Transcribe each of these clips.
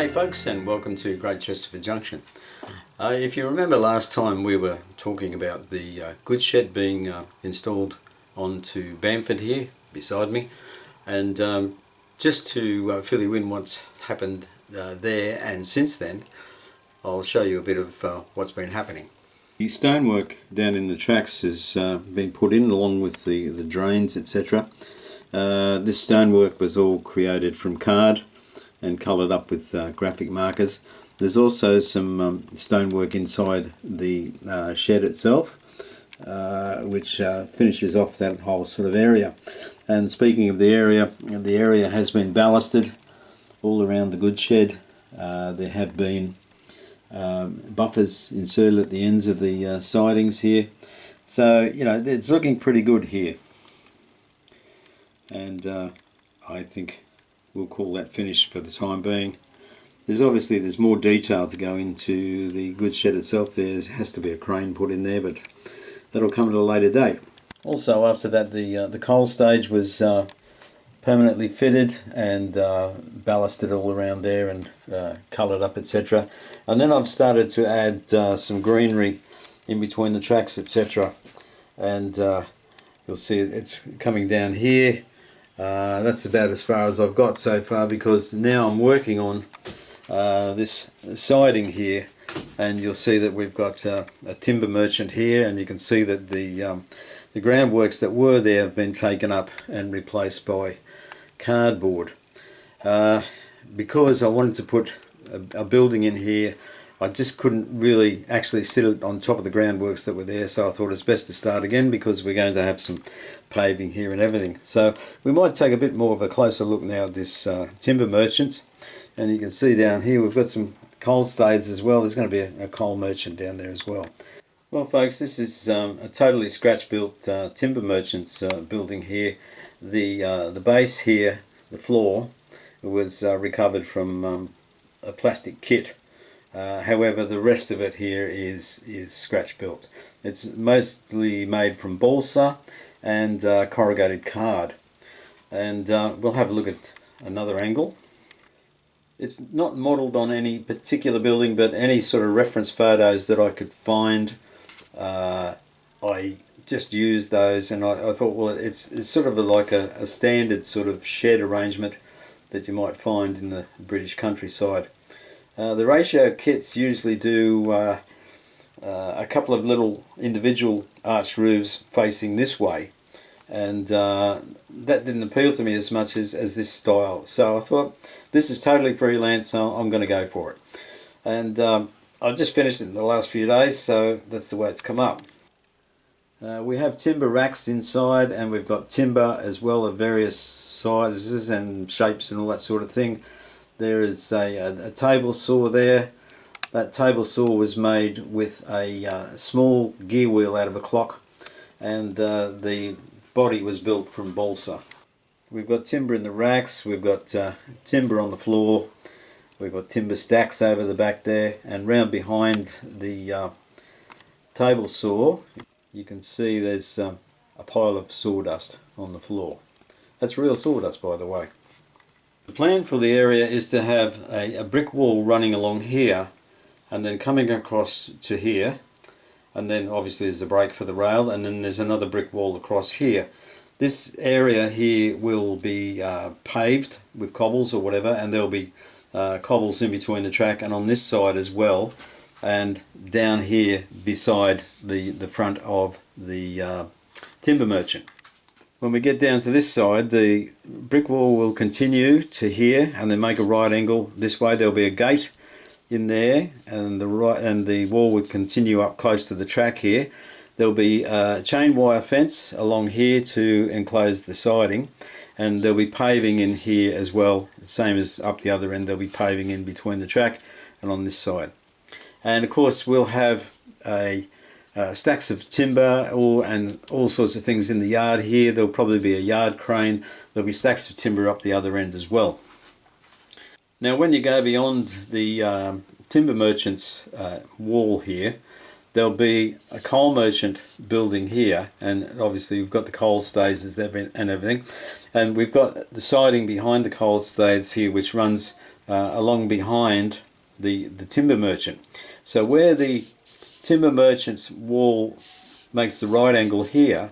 G'day folks, and welcome to Great Chesterford Junction. If you remember last time we were talking about the goods shed being installed onto Bamford here beside me, and just to fill you in what's happened there and since then, I'll show you a bit of what's been happening. The stonework down in the tracks has been put in along with the drains, etc. This stonework was all created from card and coloured up with graphic markers. There's also some stonework inside the shed itself, which finishes off that whole sort of area. And speaking of the area has been ballasted all around the goods shed. There have been buffers inserted at the ends of the sidings here. So, you know, it's looking pretty good here. And I think we'll call that finished for the time being. There's more detail to go into the goods shed itself. There has to be a crane put in there, but that'll come at a later date. Also, after that, the coal stage was permanently fitted and ballasted all around there and coloured up, etc. And then I've started to add some greenery in between the tracks, etc. And you'll see it's coming down here. That's about as far as I've got so far, because now I'm working on this siding here, and you'll see that we've got a timber merchant here, and you can see that the groundworks that were there have been taken up and replaced by cardboard. Because I wanted to put a building in here, I just couldn't really actually sit it on top of the groundworks that were there, so I thought it's best to start again, because we're going to have some paving here and everything. So we might take a bit more of a closer look now at this timber merchant. And you can see down here we've got some coal stays as well. There's going to be a coal merchant down there as well. Well folks, this is a totally scratch built timber merchant's building here. The base here, the floor, was recovered from a plastic kit. However, the rest of it here is scratch built. It's mostly made from balsa and corrugated card. And we'll have a look at another angle. It's not modelled on any particular building, but any sort of reference photos that I could find, I just used those, and I thought, well, it's sort of like a standard sort of shed arrangement that you might find in the British countryside. The ratio kits usually do a couple of little individual arched roofs facing this way, and that didn't appeal to me as much as this style. So I thought, this is totally freelance, so I'm going to go for it. And I've just finished it in the last few days, so that's the way it's come up. We have timber racks inside, and we've got timber as well of various sizes and shapes and all that sort of thing. There is a table saw there. That table saw was made with a small gear wheel out of a clock, and the body was built from balsa. We've got timber in the racks, we've got timber on the floor, we've got timber stacks over the back there, and round behind the table saw you can see there's a pile of sawdust on the floor. That's real sawdust, by the way. The plan for the area is to have a brick wall running along here and then coming across to here, and then obviously there's a break for the rail, and then there's another brick wall across here. This area here will be paved with cobbles or whatever, and there'll be cobbles in between the track and on this side as well, and down here beside the front of the timber merchant. When we get down to this side, the brick wall will continue to here and then make a right angle this way. There'll be a gate in there, and the wall will continue up close to the track here. There'll be a chain wire fence along here to enclose the siding, and there'll be paving in here as well, same as up the other end. There'll be paving in between the track and on this side. And of course we'll have stacks of timber and all sorts of things in the yard here. There'll probably be a yard crane. There'll be stacks of timber up the other end as well. Now when you go beyond the timber merchant's wall here, there'll be a coal merchant building here, and obviously we've got the coal stays and everything, and we've got the siding behind the coal stays here, which runs along behind the timber merchant. So where the timber merchant's wall makes the right angle here,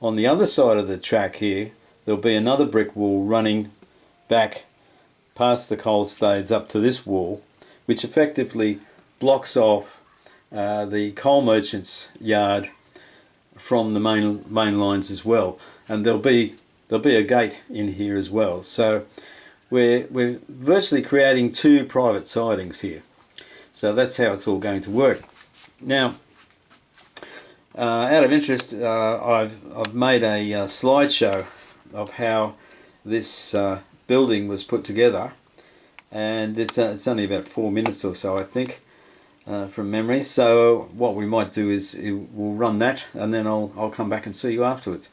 on the other side of the track here there'll be another brick wall running back past the coal stades up to this wall, which effectively blocks off the coal merchant's yard from the main lines as well. And there'll be a gate in here as well. So we're virtually creating two private sidings here. So that's how it's all going to work. Now, out of interest, I've made a slideshow of how this building was put together, and it's only about 4 minutes or so, I think, from memory. So what we might do is we'll run that, and then I'll come back and see you afterwards.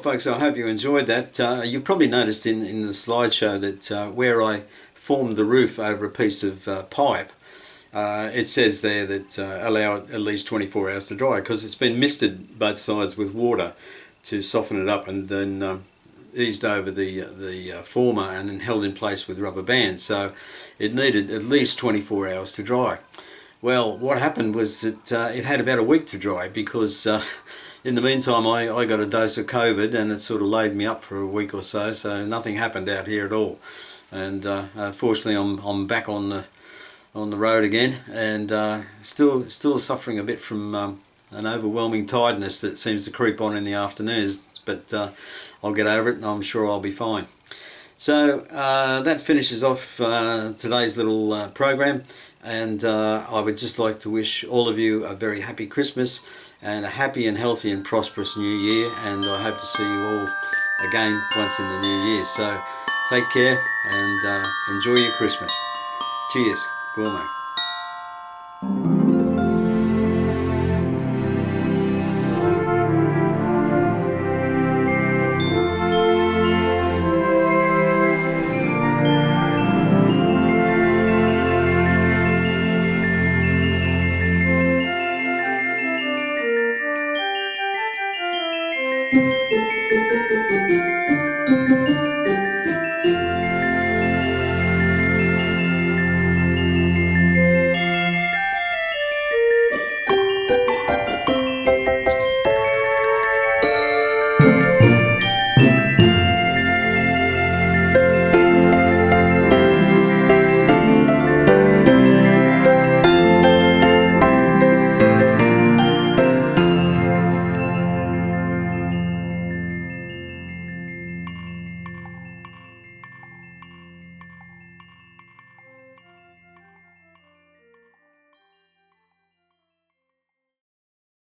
folks, I hope you enjoyed that. You probably noticed in the slideshow that where I formed the roof over a piece of pipe, it says there that allow it at least 24 hours to dry, because it's been misted both sides with water to soften it up, and then eased over the former and then held in place with rubber bands. So it needed at least 24 hours to dry. Well, what happened was that it had about a week to dry, because in the meantime I got a dose of COVID, and it sort of laid me up for a week or so, so nothing happened out here at all. And fortunately I'm back on the road again, and still suffering a bit from an overwhelming tiredness that seems to creep on in the afternoons, but I'll get over it, and I'm sure I'll be fine. So that finishes off today's little program, and I would just like to wish all of you a very happy Christmas and a happy and healthy and prosperous new year, and I hope to see you all again once in the new year. So take care and enjoy your Christmas. Cheers. Gourmet.